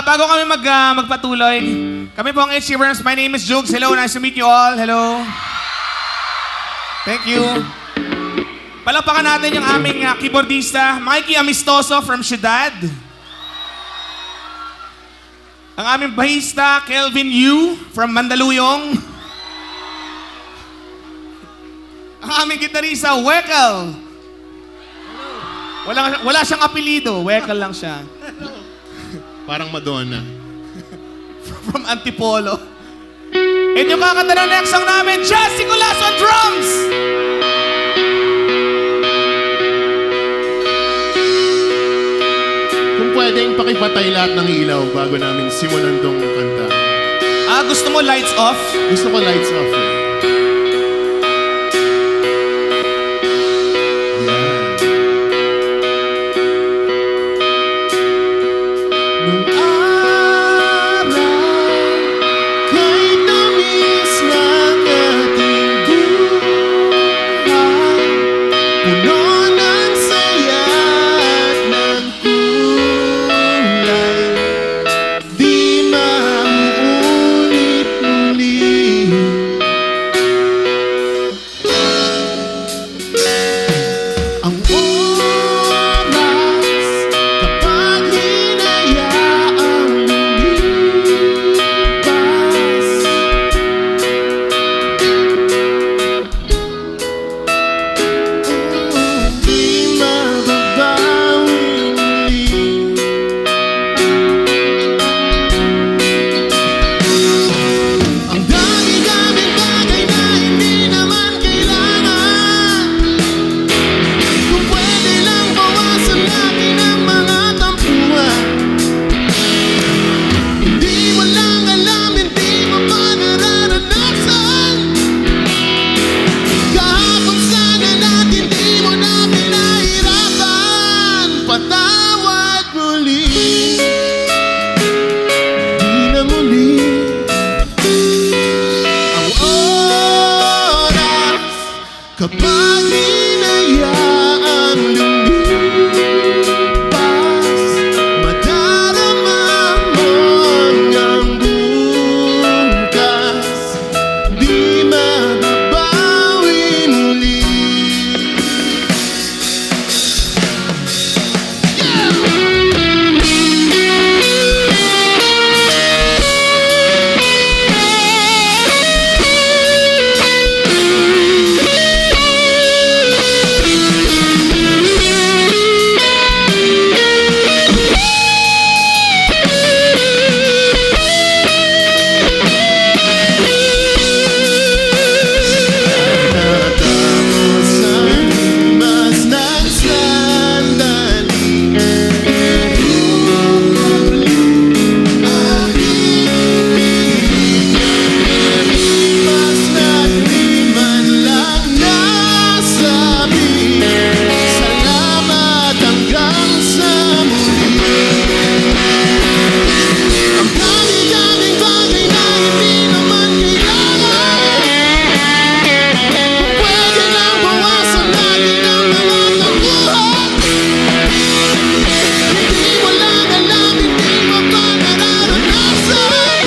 bago kami magpatuloy, kami po ang HC Worms. My name is Jugs. Hello, nice to meet you all. Hello. Thank you. Palakpakan natin yung aming keyboardista, Mikey Amistoso from Ciudad. Ang aming bahista, Kelvin Yu from Mandaluyong. Ang aming gitarista, Wekel. Wala siyang apelido, Wekel lang siya. Parang Madonna. From Antipolo. And yung kakanta ng next song namin, Jazz Nicolas on drums! Kung pwedeng pakipatay lahat ng ilaw bago namin simulan tong kanta. Gusto mo lights off? Gusto ko lights off. Nung araw, kay tamis ng ating buhay, puno ng saya at ng kulay, di mauulit muli. Ang oras kapag hinayaang lumipas, di mababawi muli. Ang dami-daming bagay na hindi naman kailangan. Kung pwede lang bawasan natin ang mga tampuhan. Hindi mo lang alam, hindi mo pa nararanasan. Kahapon sana natin, di mo na pinahirapan. Patawad muli, di na muli. Ang oras kapag hinayaang lumipas, madarama mo ang bukas, di mababawi muli. Natapos ang mas ng sandali, mas na't di man lang nasabi, salamat hanggang sa muli. Ang dami-daming bagay na hindi naman kailangan. Pwede lang bawasan natin ang mga tampuhan. Hindi mo lang alam, hindi mo pa nararanasan.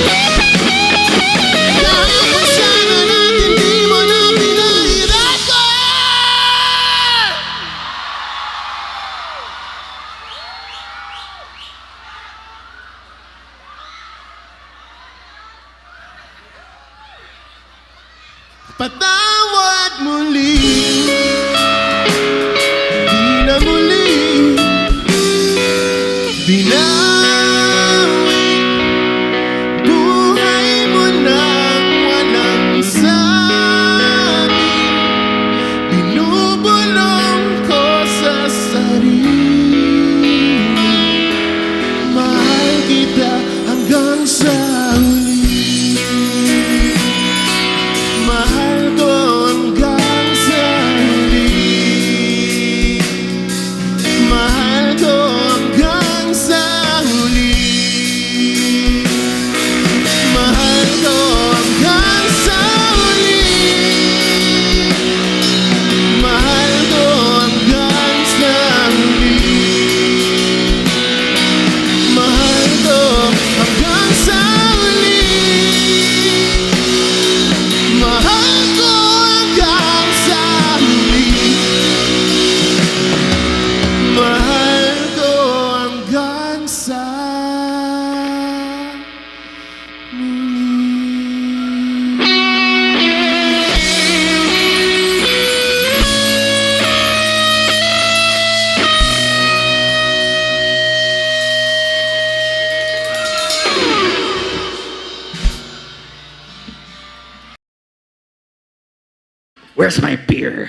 Kahapon sana natin, di mo na pinahirapan. Patawad muli, di na muli, binawi buhay mo nang walang sabi. Binubulong ko sa sarili, mahal kita hanggang sa huli. Mahal ko Where's my beer?